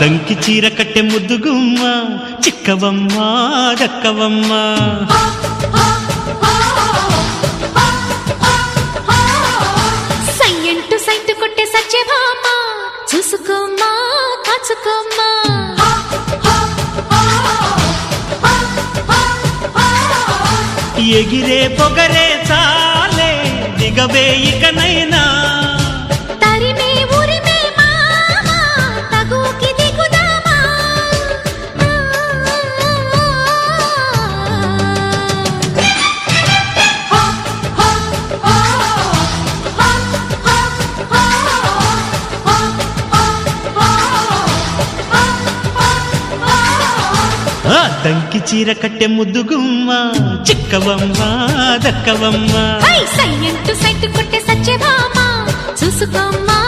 దంకి చీర కట్టె ముద్దుగుమ్మ చిక్కవమ్మ దక్కవమ్మ సయ్యంటు సైటు కొట్టే సత్యభామ చూసుకోమ్మా కాచుకోమ్మా ఎగిరే పొగరే చాలే దిగవే ఇకనైనా తరిమే ఉరిమే మామ తగుకి దిగుదామా దంకి చీర కట్టె ముద్దుగుమ్మ చిక్కవమ్మ దక్కవమ్మ సయ్యంటు సైటు కొట్టే సత్యభామ చూసుకోమ్మా